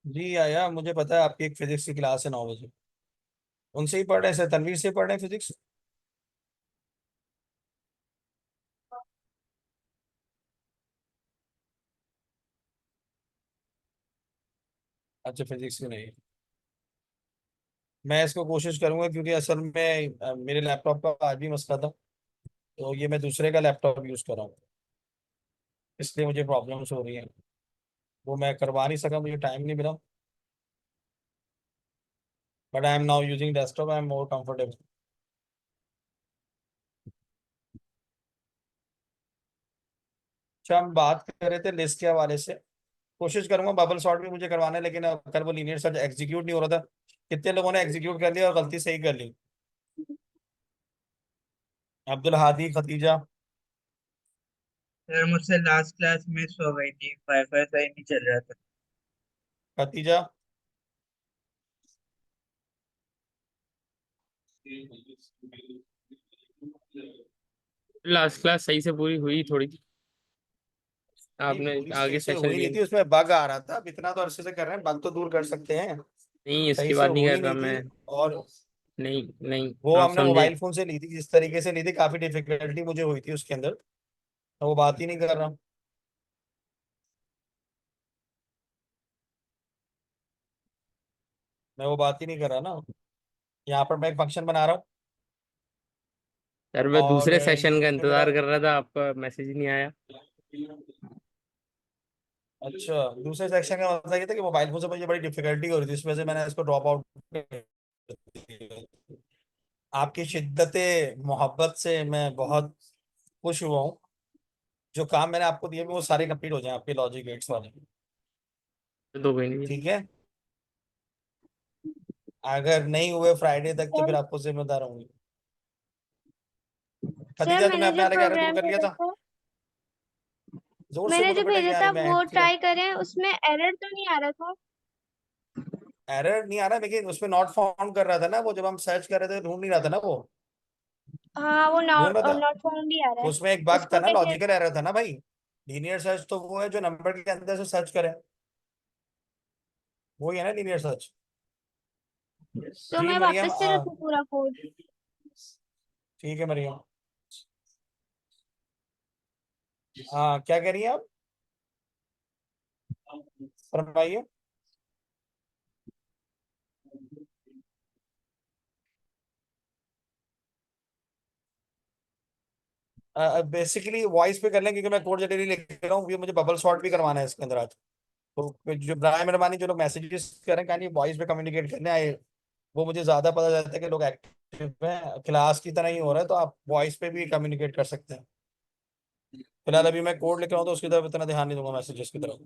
जी आया, मुझे पता है आपकी एक फिजिक्स की क्लास है 9 बजे। उनसे ही पढ़ रहे हैं सर, तनवीर से पढ़ रहे हैं फिजिक्स। अच्छा, फिजिक्स की नहीं। मैं इसको कोशिश करूंगा क्योंकि असल में मेरे लैपटॉप का आज भी मसला था। तो ये मैं दूसरे का लैपटॉप यूज़ कर रहा हूँ, इसलिए मुझे प्रॉब्लम्स हो रही हैं। वो मैं करवा नहीं सका, मुझे टाइम नहीं मिला। But I am now using desktop, I am more comfortable. अच्छा, हम बात कर रहे थे लिस्ट के हवाले से। कोशिश करूंगा बबल शॉट भी मुझे करवाना है, लेकिन कल वो लीनियर सर्च एग्जीक्यूट नहीं हो रहा था। कितने लोगों ने एग्जीक्यूट कर लिया और गलती सही कर ली? अब्दुल हादी, खतीजा। यार मुझसे लास्ट क्लास मिस हो गई थी, वाईफाई सही नहीं चल रहा था। खतीजा। लास्ट क्लास सही से पूरी हुई थोड़ी। नहीं, आपने पूरी सही आगे से सेशन हुई लिए नहीं थी, उसमें बग आ रहा था। अब इतना तो अरसे से कर रहे हैं, बग तो दूर कर सकते हैं। नहीं, सही इसकी से बात नहीं हुई कर रहा नहीं मैं। थी। और नहीं नहीं, वो आप हमने समझे। मोबाइल फोन से ली थी, जिस तरीके से ली थी काफी डिफिकल्टी मुझे हुई थी उसके अंदर। तो वो बात ही नहीं कर रहा। मैं वो बात ही नहीं कर रहा ना। यहाँ पर मैं एक फंक्शन बना रहा हूँ। सर मैं और दूसरे सेशन का ये जो मेरा। इंतजार कर रहा था, आपका मैसेज ही नहीं आया। अच्छा, दूसरे सेक्शन का मतलब ये था कि मोबाइल फोन से मुझे बड़ी डिफिकल्टी हो रही थी, इस वजह से मैंने इसको ड्रॉप आउट कर दिया। आपकी शिद्दत मोहब्बत से मैं बहुत खुश हुआ हूँ। जो काम मैंने आपको दिए वो सारे कंप्लीट हो जाएं आपके लॉजिक गेट्स वाले। तो कोई नहीं। ठीक है। अगर नहीं हुए फ्राइडे तक तो सर फिर आपको जिम्मेदार होंगे। सर खदीजा, तुमने मैंने अपने जो वाले एरर दूर प्रोग्राम कर लिया भेजा था? था जोर से मैंने बोलो जो बेटा, भेजा नहीं आ रही, था मैं वो फिर। ट्राई करें, उसमें एरर तो नहीं आ रहा था। एरर नहीं आ रहा, लेकिन उसमें नॉट फाउंड कर रहा था ना वो, जब हम सर्च कर रहे थे ढूंढ नहीं रहा था ना वो। हाँ, वो ढूंढ नॉट रहा था। नॉट फाउंड ही आ रहा तो है। उसमें एक बग था उसको ना, कैसे? लॉजिकल एरर था ना भाई। लीनियर सर्च तो वो है जो नंबर के अंदर से सर्च करे। वो ही है ना लीनियर सर्च। तो जी मैं मरियम, वापस से रखूँ पूरा कोड? ठीक है मरियम। हाँ, क्या कह रही हैं आप? फरमाइए। बेसिकली वॉइस पे कर लें, क्योंकि मैं कोड जल्दी लिख रहा हूँ, ये मुझे बबल शॉट भी करवाना है इसके अंदर आज। तो जो ब्राय मेहरबानी, जो लोग मैसेजेस करें कहानी वॉइस पे कम्युनिकेट करने आए, वो मुझे ज्यादा पता चलता है कि लोग एक्टिव हैं, क्लास की तरह ही हो रहा है, तो आप वॉइस पे भी कम्युनिकेट कर सकते हैं। फिलहाल अभी मैं कोड लिख रहा हूँ तो उसकी तरफ इतना ध्यान नहीं दूंगा, मैसेजेस की तरफ।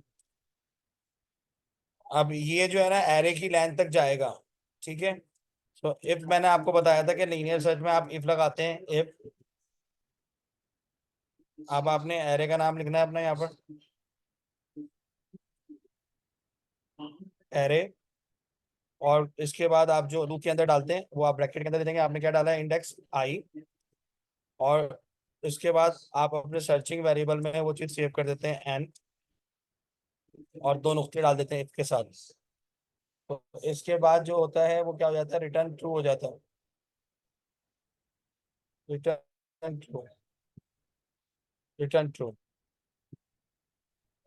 अब ये जो है ना एरे की लाइन तक जाएगा। ठीक है। तो इफ मैंने आपको बताया था कि लीनियर सर्च में आप इफ लगाते हैं, इफ। अब आपने एरे का नाम लिखना है अपना यहाँ पर, एरे। और इसके बाद आप जो लूप के अंदर डालते हैं वो आप ब्रैकेट के अंदर दे देंगे। आपने क्या डाला है, इंडेक्स आई। और इसके बाद आप अपने सर्चिंग वेरिएबल में वो चीज सेव कर देते हैं, एन। और दो नुक्ते डाल देते हैं इफ के साथ। तो इसके बाद जो होता है वो क्या हो जाता है, रिटर्न ट्रू हो जाता है। Return true. Return true.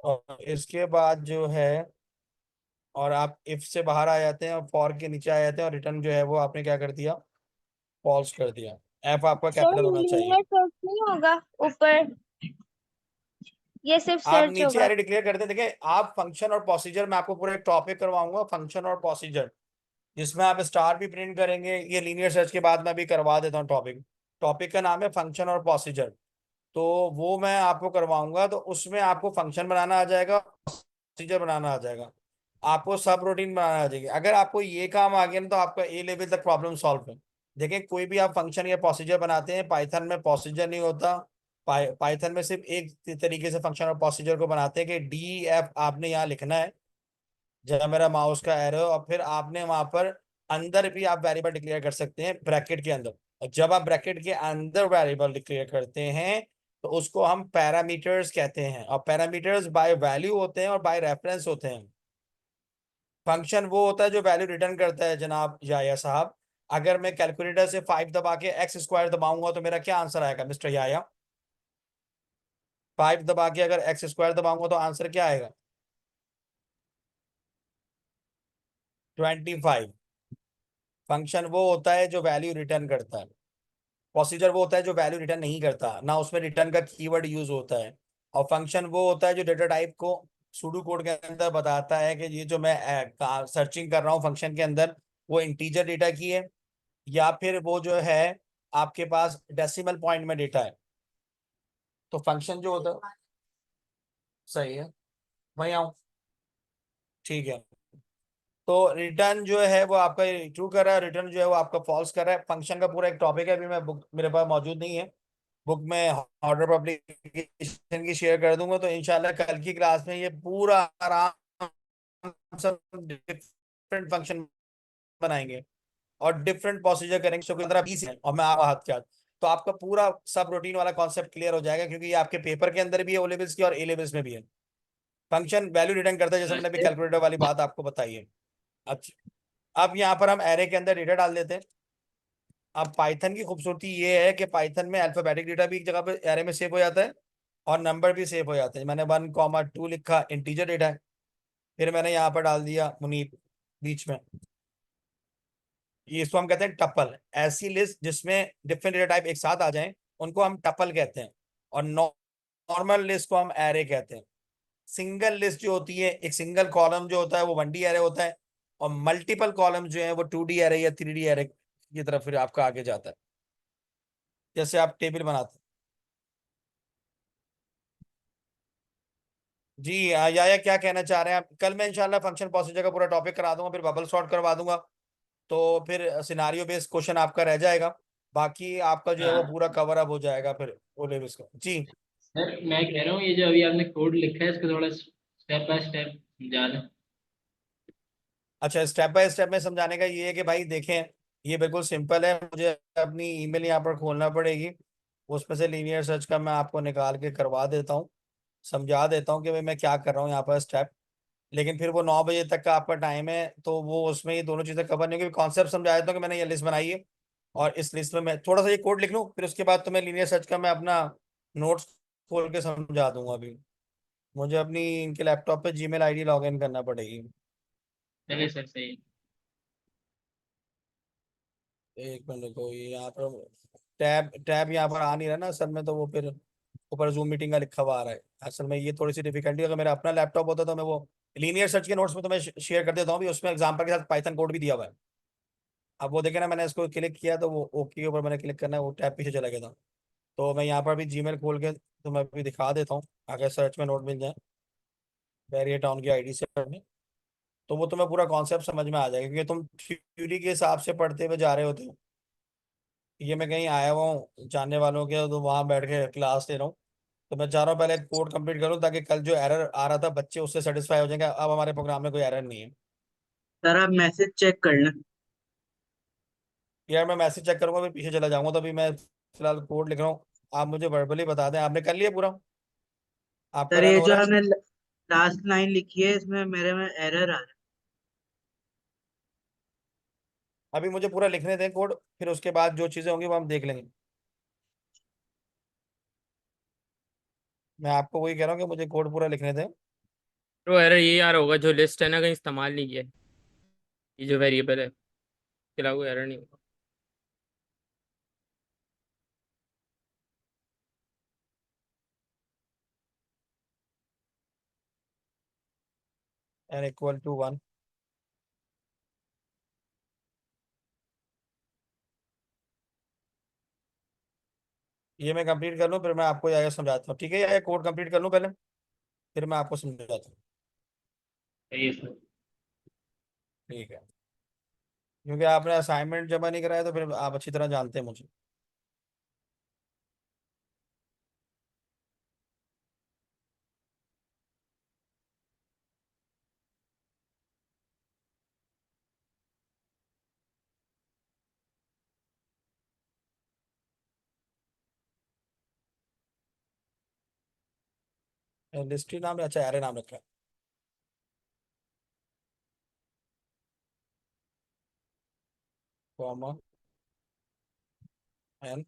और इसके बाद जो है, और आप इफ से बाहर आ जाते हैं और फॉर के नीचे आ जाते हैं, और रिटर्न जो है वो आपने क्या कर दिया, फॉल्स कर दिया। एफ आपका सर कैपिटल होना चाहिए। लीनियर सर्च नहीं होगा ऊपर? ये सिर्फ आप सर्च नीचे होगा? एरे डिक्लेयर करते हैं, देखिए आप फंक्शन और प्रोसीजर में आपको पूरा एक टॉपिक करवाऊंगा, फंक्शन और प्रोसीजर, जिसमें आप स्टार भी प्रिंट करेंगे। ये लीनियर सर्च के बाद मैं भी करवा देता हूँ टॉपिक। टॉपिक का नाम है फंक्शन और प्रोसीजर। तो वो मैं आपको करवाऊंगा, तो उसमें आपको फंक्शन बनाना आ जाएगा, प्रोसीजर बनाना आ जाएगा, आपको सब रूटीन बनाना आ जाएगी। अगर आपको ये काम आ गया ना तो आपका ए लेवल तक प्रॉब्लम सॉल्व है। देखें, कोई भी आप फंक्शन या प्रोसीजर बनाते हैं, पाइथन में प्रोसीजर नहीं होता। पाइथन में सिर्फ एक तरीके से फंक्शन और प्रोसीजर को बनाते हैं कि डी एफ आपने यहाँ लिखना है, जहाँ मेरा माउस का एरो, और फिर आपने वहां पर अंदर भी आप वेरिएबल डिक्लेयर कर सकते हैं ब्रैकेट के अंदर। और जब आप ब्रैकेट के अंदर वेरिएबल डिक्लेयर करते हैं तो उसको हम पैरामीटर्स कहते हैं, और पैरामीटर्स बाय वैल्यू होते हैं और बाय रेफरेंस होते हैं। फंक्शन वो होता है जो वैल्यू रिटर्न करता है जनाब याया साहब। अगर मैं कैलकुलेटर से 5 दबा के एक्स स्क्वायर दबाऊंगा तो मेरा क्या आंसर आएगा मिस्टर याया? 5 दबा के अगर एक्स स्क्वायर दबाऊंगा तो आंसर क्या आएगा? 25। फंक्शन वो होता है जो वैल्यू रिटर्न करता है। प्रोसीजर वो होता है जो वैल्यू रिटर्न नहीं करता, ना उसमें रिटर्न का कीवर्ड यूज होता है। और फंक्शन वो होता है जो डेटा टाइप को सूडो कोड के अंदर बताता है कि ये जो मैं सर्चिंग कर रहा हूँ फंक्शन के अंदर, वो इंटीजर डेटा की है या फिर वो जो है आपके पास डेसिमल पॉइंट में डेटा है। तो फंक्शन जो होता है, सही है, वहीं आऊँ, ठीक है। तो रिटर्न जो है वो आपका ट्रू कर रहा है, रिटर्न जो है वो आपका फॉल्स कर रहा है। फंक्शन का पूरा एक टॉपिक है, अभी मैं बुक मेरे पास मौजूद नहीं है। बुक में ऑर्डर पब्लिकेशन की शेयर कर दूंगा, तो इंशाल्लाह कल की क्लास में ये पूरा आराम से डिफरेंट फंक्शन बनाएंगे और डिफरेंट प्रोसीजर करेंगे। तो 15-20 है और मैं आप हाथ क्या, तो आपका पूरा सब रूटीन वाला कॉन्सेप्ट क्लियर हो जाएगा, क्योंकि ये आपके पेपर के अंदर भी है, ओ लेवल्स की और ए लेवल्स में भी है। फंक्शन वैल्यू रिटर्न करता है, जैसे मैंने अभी कैलकुलेटर वाली बात आपको बताई है। अच्छा, अब यहाँ पर हम एरे के अंदर डेटा डाल देते हैं। अब पाइथन की खूबसूरती ये है कि पाइथन में अल्फाबेटिक डेटा भी एक जगह पे एरे में सेव हो जाता है और नंबर भी सेव हो जाते हैं। मैंने 1, 2 लिखा, इंटीजर डेटा है। फिर मैंने यहाँ पर डाल दिया मुनीब बीच में। ये इसको हम कहते हैं टपल। ऐसी लिस्ट जिसमें डिफरेंट डेटा टाइप एक साथ आ जाएं उनको हम टपल कहते हैं। और नॉर्मल लिस्ट को हम एरे कहते हैं। सिंगल लिस्ट जो होती है, एक सिंगल कॉलम जो होता है वो 1D एरे होता है, और मल्टीपल कॉलम जो है वो 2D एरे या 3D एरे की तरफ फिर आपका आगे जाता है, जैसे आप टेबल बनाते हैं। जी या क्या कहना चाह रहे हैं आप? कल मैं इंशाल्लाह फंक्शन प्रोसीजर का पूरा टॉपिक करा दूंगा, फिर बबल सॉर्ट करवा दूंगा, तो फिर सिनारियो बेस्ड क्वेश्चन आपका रह जाएगा। बाकी आपका जो है वो पूरा कवर अप हो जाएगा फिर ओ लेवल्स का। जी सर मैं कह रहा हूँ ये जो अभी आपने कोड लिखा है इसको थोड़ा स्टेप बाय स्टेप समझा दें। अच्छा, स्टेप बाय स्टेप में समझाने का ये है कि भाई देखें, ये बिल्कुल सिंपल है। मुझे अपनी ईमेल यहाँ पर खोलना पड़ेगी, उसमें से लीनियर सर्च का मैं आपको निकाल के करवा देता हूँ, समझा देता हूँ कि भाई मैं क्या कर रहा हूँ यहाँ पर स्टेप। लेकिन फिर वो 9 बजे तक का आपका टाइम है, तो वो उसमें ये दोनों चीज़ें कवर नहीं होगी। कॉन्सेप्ट समझा देता हूँ कि मैंने ये लिस्ट बनाई है और इस लिस्ट में मैं थोड़ा सा ये कोड लिख लूँ, फिर उसके बाद तो मैं लीनियर सर्च का मैं अपना नोट्स खोल के समझा दूंगा। अभी मुझे अपनी इनके लैपटॉप पे जीमेल आईडी लॉग इन करना पड़ेगी। चलिए सर सही है। एक मिनट को, ये यहाँ पर टैब टैब यहाँ पर आ नहीं रहा ना असल में, तो वो फिर ऊपर जूम मीटिंग का लिखा हुआ आ रहा है। असल में ये थोड़ी सी डिफिकल्टी, अगर मेरा अपना लैपटॉप होता तो मैं वो लीनियर सर्च के नोट्स में तो मैं शेयर कर देता हूँ भी, उसमें एग्जाम्पल के साथ पाइथन कोड भी दिया हुआ है। अब वो देखे ना, मैंने इसको क्लिक किया तो वो ओके के ऊपर मैंने क्लिक करना है, वो टैब पीछे चला गया था। तो मैं यहाँ पर भी जीमेल खोल के तो मैं भी दिखा देता हूँ, अगर सर्च में नोट मिल जाए वेरिएट टाउन की आईडी से पढ़ने, तो वो तुम्हें पूरा कॉन्सेप्ट समझ में आ जाएगा, क्योंकि तुम थ्योरी के हिसाब से पढ़ते हुए जा रहे होते हो। ये मैं कहीं आया हुआ हूँ जानने वालों के, तो वहां बैठ के क्लास ले रहा हूँ। तो मैं चाह रहा हूँ पहले कोड कंप्लीट करूँ, ताकि कल जो एरर आ रहा था बच्चे उससे सेटिस्फाई हो जाएंगे। अब हमारे प्रोग्राम में कोई एरर नहीं है। सर आप मैसेज चेक कर लें। यार मैं मैसेज चेक करूंगा फिर पीछे चला जाऊंगा, तो अभी मैं फिलहाल कोड लिख रहा हूँ। आप मुझे वर्बली बता दें, आपने कर लिया पूरा? आपका सर रन ये हो जो रहा है? आपने लास्ट लाइन लिखी है इसमें मेरे में एरर आ रहा है। अभी मुझे पूरा लिखने दें कोड, फिर उसके बाद जो चीज़ें होंगी वो हम देख लेंगे। मैं आपको वही कह रहा हूँ कि मुझे कोड पूरा लिखने दें। तो एरर ये यार होगा, जो लिस्ट है ना कहीं इस्तेमाल नहीं किया है, ये जो वेरिएबल है, इसके अलावा कोई एरर नहीं होगा। n = 1। ये मैं कंप्लीट कर लूँ फिर मैं आपको आगे समझाता हूँ, ठीक है? या कोड कंप्लीट कर लूँ पहले, फिर मैं आपको समझाता हूँ। सही है सर। ठीक है, क्योंकि आपने असाइनमेंट जमा नहीं कराया तो फिर आप अच्छी तरह जानते हैं मुझे। लिस्ट नाम, अच्छा एरे नाम रखा है। Comma N.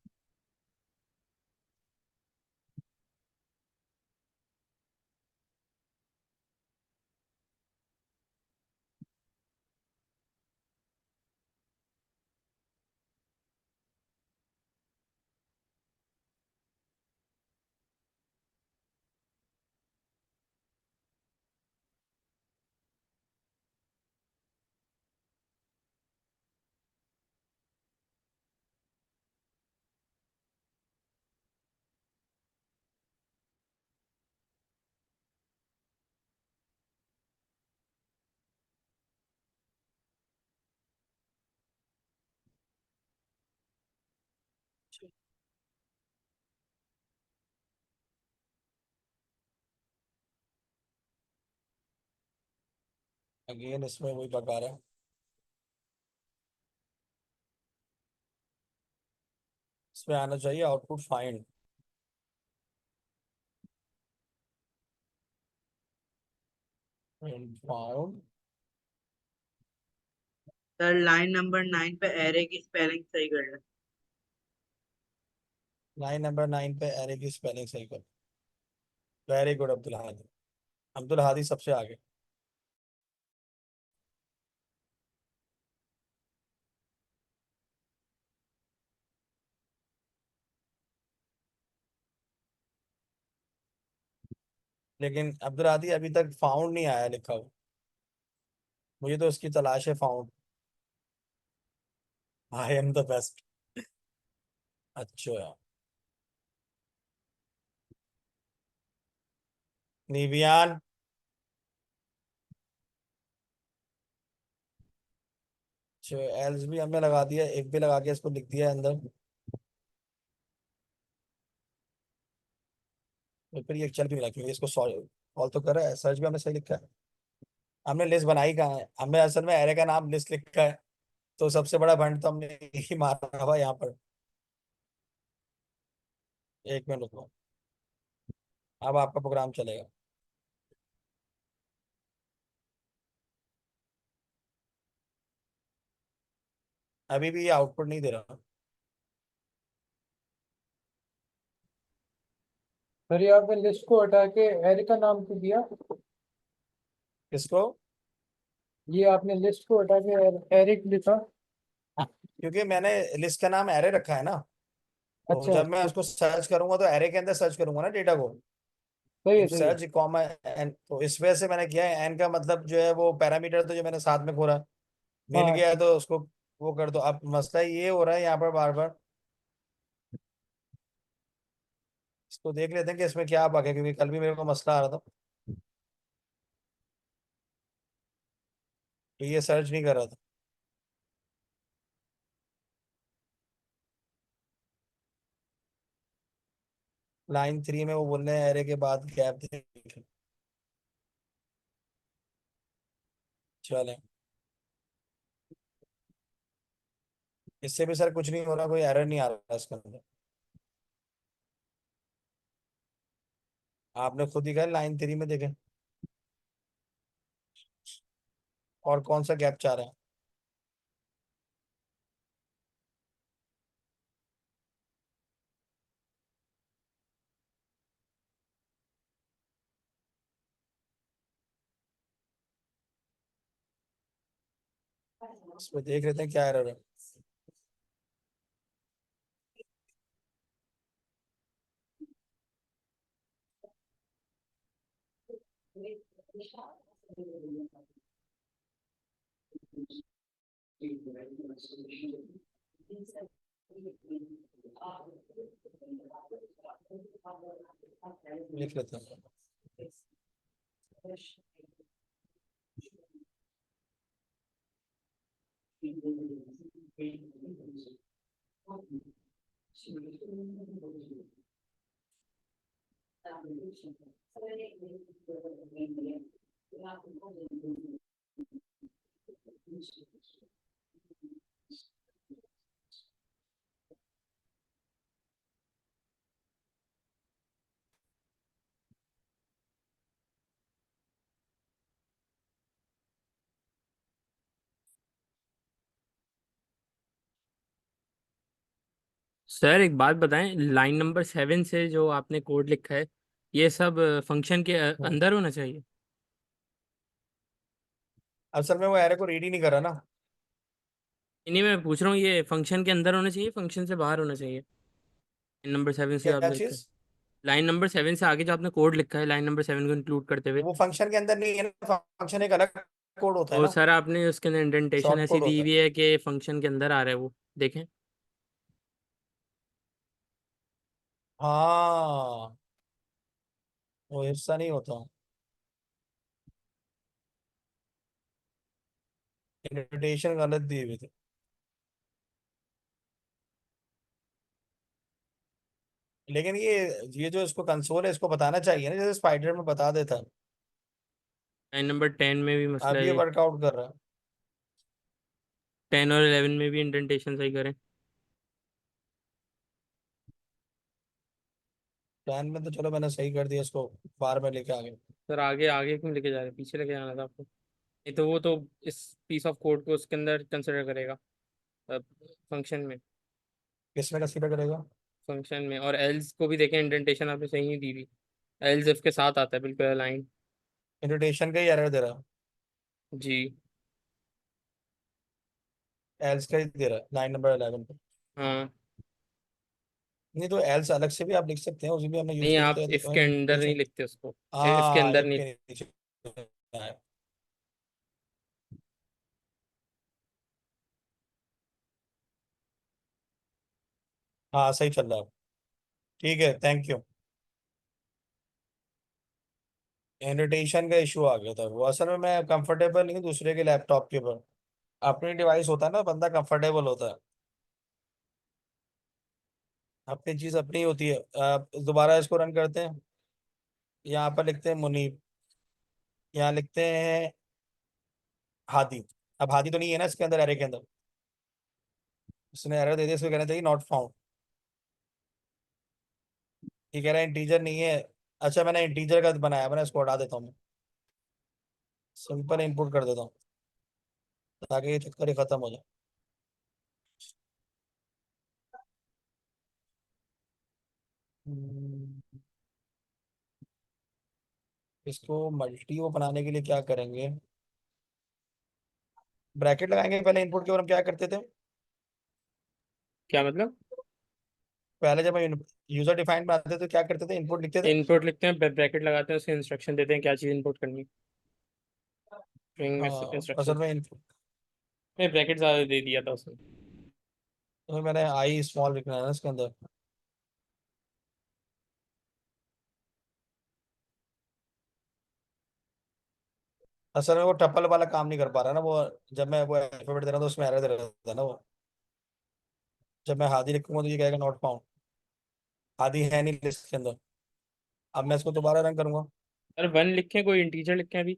अगेन इसमें वही बता रहा है। इसमें आना चाहिए output find. Found. Sir line number 9 पे एरे की स्पेलिंग सही कर लें। लाइन नंबर 9 पे एरे की स्पेलिंग सही कर। Very good Abdul Hadi. अब्दुल हादी सबसे आगे। लेकिन अब्दुल हादी अभी तक फाउंड नहीं आया लिखा हुआ। मुझे तो उसकी तलाश है found. I am the best. अच्छा। निवियान। अच्छा एल्स भी हमने लगा दिया, एक भी लगा के इसको लिख दिया अंदर। तो फिर ये चल भी मिला क्योंकि इसको सॉल्व तो कर रहा है, सर्च भी हमने सही लिखा है। हमने लिस्ट बनाई कहाँ है, हमने असल में एरे का नाम लिस्ट लिखा है। तो सबसे बड़ा भंड तो हमने ही मारा हुआ यहाँ पर। एक मिनट रुको। अब आपका प्रोग्राम चलेगा। अभी भी ये आउटपुट नहीं दे रहा। सर ये आपने लिस्ट को हटा के एरे का नाम क्यों दिया? किसको? ये आपने लिस्ट को हटा के एरे लिखा। क्योंकि मैंने लिस्ट का नाम एरे रखा है ना। तो अच्छा जब मैं उसको सर्च करूंगा तो एरे के अंदर सर्च करूंगा ना डेटा को। सही है इफ सही है। सर्च कॉमा एन, तो इस वजह से मैंने किया है। एन का मतलब जो है वो पैरामीटर, तो जो मैंने साथ में खोला मिल हाँ गया तो उसको वो कर दो। अब मसला ये हो रहा है यहाँ पर बार बार। इसको देख लेते हैं कि इसमें क्या बग है, क्योंकि कल भी मेरे को मसला आ रहा था कि ये सर्च नहीं कर रहा था। लाइन 3 में वो बोल रहे हैं एरे के बाद गैप देखें। चले। इससे भी सर कुछ नहीं हो रहा, कोई एरर नहीं आ रहा इसके अंदर। आपने खुद ही कहा लाइन 3 में देखें। और कौन सा गैप चाह रहा है? इसमें देख लेते हैं क्या एरर है। लिख लेते हैं। सर एक बात बताएं, लाइन नंबर 7 से जो आपने कोड लिखा है ये सब फंक्शन के अंदर होना चाहिए। असल में वो एरे को रीड ही नहीं कर रहा ना। नहीं, मैं पूछ रहा हूँ ये फंक्शन के अंदर होना चाहिए, फंक्शन से बाहर होना चाहिए। लाइन नंबर 7 से जो क्या आपने लिखा है, चीज? लाइन नंबर 7 से आगे जो आपने कोड लिखा है लाइन नंबर 7 को इंक्लूड करते हुए, वो फंक्शन के अंदर नहीं है ना, फंक्शन एक अलग कोड होता है तो ना, सर आपने उसके अंदर इंडेंटेशन शॉर्ट ऐसी कोड दी होता है। हुई है कि फंक्शन के अंदर आ रहा है वो, देखें। हाँ, वो हिस्सा नहीं होता, इंडेंटेशन गलत दी हुई थी। लेकिन ये जो इसको कंसोल है इसको बताना चाहिए ना, जैसे स्पाइडर में बता देता। लाइन नंबर 10 में भी मसला अब है ये ये। वर्कआउट कर रहा है। 10 और 11 में भी इंडेंटेशन सही करें। 10 में तो चलो मैंने सही कर दिया, इसको बार में लेके आ गए। सर आगे आगे क्यों लेके जा रहे हैं, पीछे लेके जाना था आपको। नहीं तो वो तो इस पीस ऑफ कोड को उसके अंदर कंसिडर करेगा फंक्शन में। किसमें कंसीडर करेगा? फंक्शन में, और एल्स को भी देखें, इंडेंटेशन आपने सही नहीं दी हुई। एल्स इफ के साथ आता है बिल्कुल अलाइन। इंडेंटेशन का ही एरर दे रहा जी। है, एल्स का ही दे रहा है लाइन नंबर 11 पे। हाँ। नहीं तो एल्स अलग से भी आप लिख सकते हैं, उसी भी हमने यूज नहीं, किया आप तो इफ के अंदर नहीं इंडेंटेशन। लिखते उसको। इफ के हाँ, अंदर एक नहीं। के नीचे है। हाँ सही चल रहा है। ठीक है, थैंक यू। इरिटेशन का इशू आ गया था, वो असल में मैं कंफर्टेबल नहीं हूँ दूसरे के लैपटॉप के ऊपर। अपनी डिवाइस होता है ना, बंदा कंफर्टेबल होता है। अपनी चीज अपनी होती है। दोबारा इसको रन करते हैं। यहाँ पर लिखते हैं मुनीब, यहाँ लिखते हैं हादी। अब हादी तो नहीं है ना इसके अंदर, एरे के अंदर। इसने एरर दे दिया, इसको कहना चाहिए नॉट फाउंड। ये कह रहा है इंटीजर नहीं है। अच्छा, मैंने इंटीजर का बनाया, मैंने इसको हटा देता हूँ। सिंपल इनपुट कर देता हूँ ताकि ये चक्कर ही खत्म हो जाए। हम्म, इसको मल्टी वो बनाने के लिए क्या करेंगे? ब्रैकेट लगाएंगे पहले इनपुट के, और हम क्या करते थे क्या मतलब? पहले जब हम यूजर डिफाइंड बनाते थे तो क्या करते थे, इनपुट लिखते थे। इनपुट लिखते हैं, ब्रैकेट लगाते हैं, उसके इंस्ट्रक्शन देते हैं क्या चीज़ इनपुट करनी है, स्ट्रिंग में हाँ इंस्ट्रक्शन। असल में इनपुट नहीं, ब्रैकेट ज़्यादा दे दिया था उसने। तो मैंने आई स्मॉल लिखना है ना इसके अंदर। असल में वो टपल वाला काम नहीं कर पा रहा ना वो। जब मैं वो अल्फाबेट दे रहा था तो उसमें एरर दे रहा था ना वो। जब मैं हादी लिखूंगा तो ये कहेगा नॉट फाउंड। हादी है नहीं लिस्ट के अंदर। अब मैं इसको दोबारा रन करूंगा। अरे 1 लिखें, कोई इंटीजर लिखें अभी।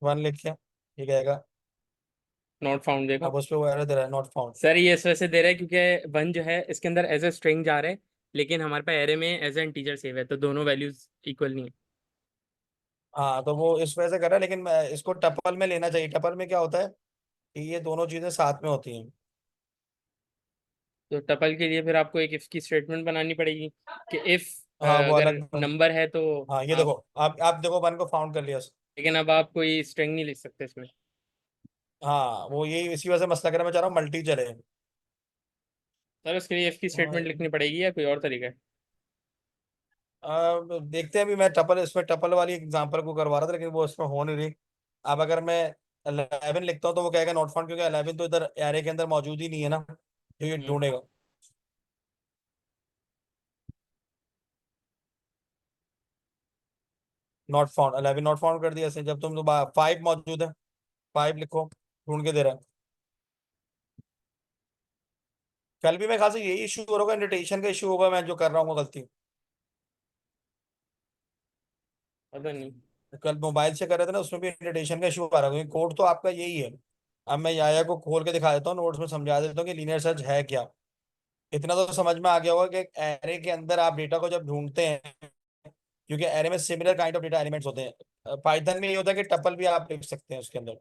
1 लिख के ये कहेगा। नॉट फाउंड देखा। अब उस पर वो एरर दे रहा है नॉट फाउंड। सर ये इस वजह से दे रहा है क्योंकि 1 जो है इसके अंदर एज ए स्ट्रिंग जा रहा है, लेकिन हमारे पास एरे में एज ए इंटीजर सेव है, तो दोनों वैल्यूज इक्वल नहीं है। हाँ तो वो इस वजह से कर रहा है, लेकिन मैं इसको टपल में लेना चाहिए। टपल में क्या होता है कि ये दोनों चीजें साथ में होती हैं। तो टपल के लिए फिर आपको एक इफ की स्टेटमेंट बनानी पड़ेगी कि इफ हाँ वो अगर अलग नंबर है तो हाँ ये देखो, आप, आप देखो 1 को फाउंड कर लिया। लेकिन अब आप कोई स्ट्रिंग नहीं लिख सकते इसमें। हाँ वो यही इसी वजह से मसला कर रहा है, मैं चाह रहा हूँ मल्टी चले। सर उसके लिए इफ की स्टेटमेंट लिखनी पड़ेगी या कोई और तरीका है? अब देखते हैं, अभी मैं टपल इसमें टपल वाली एग्जांपल को करवा रहा था लेकिन वो इसमें हो नहीं रही। अब अगर मैं 11 लिखता हूँ तो वो कहेगा नॉट फाउंड, क्योंकि 11 तो इधर एरे के अंदर मौजूद ही नहीं है ना, जो ये हम्म। ढूंढेगा। नॉट फाउंड, 11 नॉट फाउंड कर दिया ऐसे। जब तुम तो 5 मौजूद है, 5 लिखो, ढूंढ के दे रहा है। कल भी मेरे ख्याल से यही इशू हो रहा होगा, इंडिटेशन का इशू होगा, मैं जो कर रहा हूँ गलती। पता नहीं। कल मोबाइल से कर रहे थे ना, उसमें भी इंडिटेशन का इशू आ रहा है, क्योंकि कोड तो आपका यही है। अब मैं याया को खोल के दिखा देता हूँ, नोट्स में समझा देता हूँ कि लीनियर सर्च है क्या। इतना तो समझ में आ गया होगा कि एरे के अंदर आप डेटा को जब ढूंढते हैं, क्योंकि एरे में similar kind of data elements होते हैं। पाइथन में ये होता है कि टपल भी आप लिख सकते हैं उसके अंदर।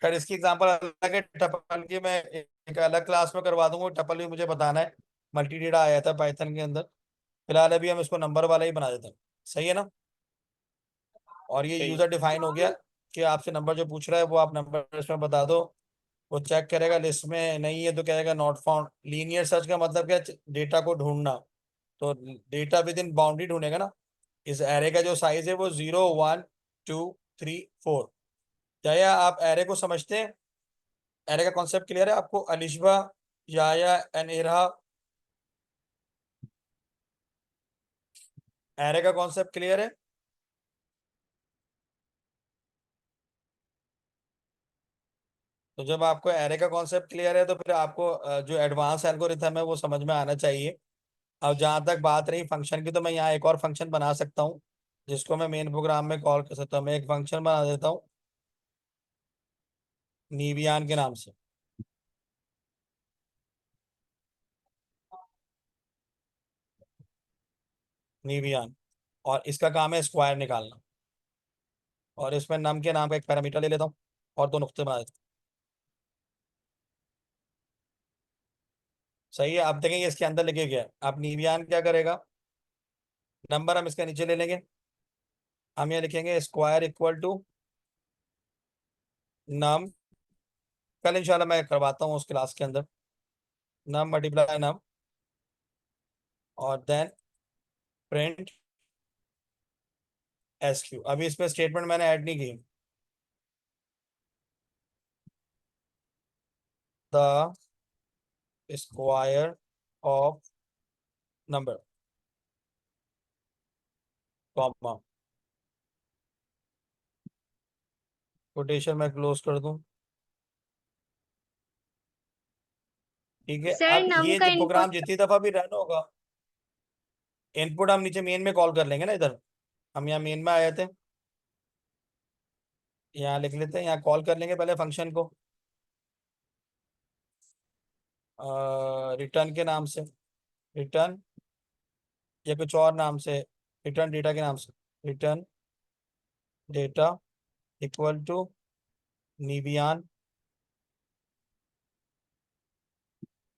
खैर इसकी एग्जांपल अलग है, टपल की मैं एक अलग क्लास में करवा दूंगा, टपल भी मुझे बताना है। मल्टी डेटा आया था पाइथन के अंदर। फिलहाल अभी हम इसको नंबर वाला ही बना देते हैं, सही है ना। और ये सही है। यूजर डिफाइन हो गया कि आपसे नंबर जो पूछ रहा है वो आप नंबर इसमें बता दो। वो चेक करेगा, लिस्ट में नहीं है तो कहेगा नॉट फाउंड। लीनियर सर्च का मतलब क्या है, डेटा को ढूंढना। तो डेटा विद इन बाउंड्री ढूंढेगा ना। इस एरे का जो साइज है वो 0 1 2 3 4। क्या आप एरे को समझते हैं? एरे का कॉन्सेप्ट क्लियर है आपको? अलिशबा, या एंड इरहा, एरे का कॉन्सेप्ट क्लियर है? तो जब आपको एरे का कॉन्सेप्ट क्लियर है तो फिर आपको जो एडवांस एल्गोरिथम है वो समझ में आना चाहिए। अब जहाँ तक बात रही फंक्शन की, तो मैं यहाँ एक और फंक्शन बना सकता हूँ जिसको मैं मेन प्रोग्राम में कॉल कर सकता हूँ। मैं एक फंक्शन बना देता हूँ नीवियान के नाम से। नीवियान, और इसका काम है स्क्वायर निकालना। और इसमें नम के नाम का एक पैरामीटर ले लेता हूँ और 2 नुक्ते बना देता हूँ। सही है। अब देखेंगे इसके अंदर लिखे गया है। अब नीवियान क्या करेगा, नंबर हम इसके नीचे ले लेंगे। हम ये लिखेंगे स्क्वायर इक्वल टू नम। कल इंशाल्लाह मैं करवाता हूँ उस क्लास के अंदर। नम मल्टीप्लाई नम, और देन प्रिंट SQ। अभी इसमें स्टेटमेंट मैंने ऐड नहीं की। The square of number, comma, quotation मैं क्लोज कर दूं। ठीक है। सर अब नम ये का जो प्रोग्राम इनपुट जितनी दफा भी रन होगा, इनपुट हम नीचे मेन में कॉल कर लेंगे ना। इधर हम यहाँ मेन में आए थे, यहाँ लिख लेते हैं, यहाँ कॉल कर लेंगे पहले फंक्शन को रिटर्न के नाम से। रिटर्न, या कुछ और नाम से, रिटर्न डेटा के नाम से। रिटर्न डेटा इक्वल टू निवियान।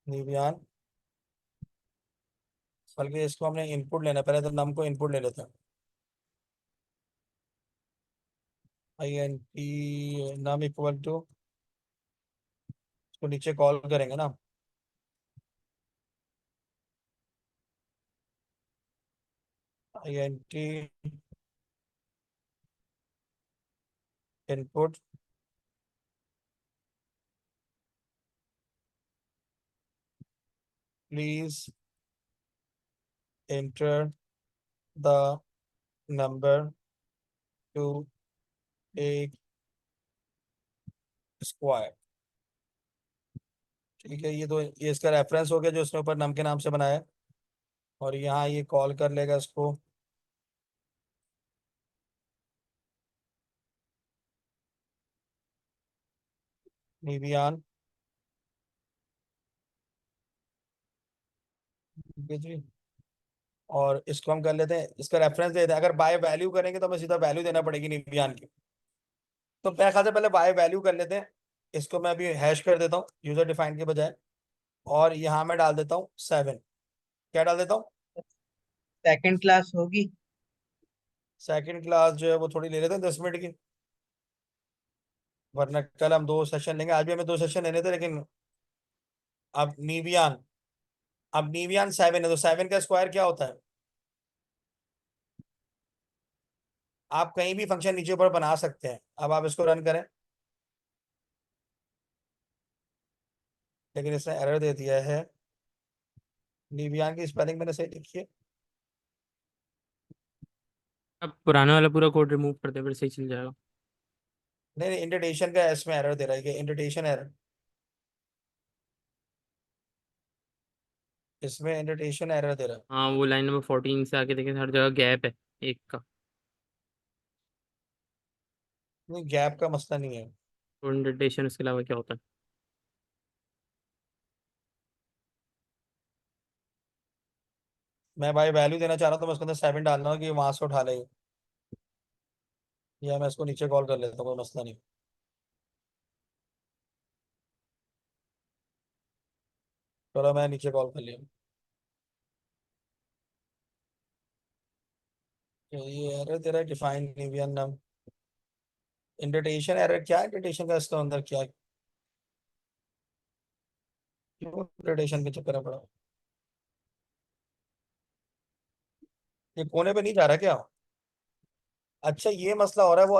निवियान, बल्कि इसको हमने इनपुट लेना है, पहले तो नम को इनपुट ले लेते हैं। INT नम इक्वल टू, इसको नीचे कॉल करेंगे ना। INT input please enter the number two एक स्क्वायर। ठीक है, ये इसका रेफरेंस हो गया जो इसने ऊपर नम के नाम से बनाया है। और यहाँ ये कॉल कर लेगा इसको निवियान। ठीक है जी। और इसको हम कर लेते हैं, इसका रेफरेंस देते हैं। अगर बाय वैल्यू करेंगे तो हमें सीधा वैल्यू देना पड़ेगी निवियान की। तो मेरे ख्याल से पहले बाय वैल्यू कर लेते हैं। इसको मैं अभी हैश कर देता हूँ यूजर डिफाइन के बजाय। और यहाँ मैं डाल देता हूँ 7। क्या डाल देता हूँ? सेकंड क्लास होगी। सेकंड क्लास जो है वो थोड़ी ले लेते हैं 10 मिनट की, वरना कल हम 2 सेशन लेंगे। आज भी हमें 2 सेशन लेने थे, लेकिन अब नीवियान, अब नीवियान 7 है तो 7 का स्क्वायर क्या होता है? आप कहीं भी फंक्शन नीचे ऊपर बना सकते हैं। अब आप इसको रन करें, लेकिन इसने एरर दे दिया है। नीवियान की स्पेलिंग मैंने सही लिखी है। अब पुराना वाला पूरा कोड रिमूव कर दे, फिर सही चल जाएगा। नहीं नहीं, इंडेंटेशन का इसमें एरर दे रहा है कि इंडेंटेशन एरर। इसमें इंडेंटेशन एरर दे रहा है। हाँ, वो लाइन नंबर 14 से आगे देखें, हर जगह गैप है एक का। नहीं, गैप का मसला नहीं है। और इंडेंटेशन इसके अलावा क्या होता है? मैं भाई वैल्यू देना चाह रहा हूँ तो मैं उसके अंदर 7 डालना हूँ कि वहां से उठा ले, या मैं इसको नीचे कॉल कर लेता हूँ, कोई मसला नहीं। चलो मैं नीचे कॉल कर लिया। ये एरर तेरा डिफाइन नहीं हुआ नम इंडेंटेशन एरर क्या है इंडेंटेशन का इसके अंदर क्या है? क्यों इंडेंटेशन के चक्कर में पड़ा ये कोने पे नहीं जा रहा क्या अच्छा ये मसला हो रहा है वो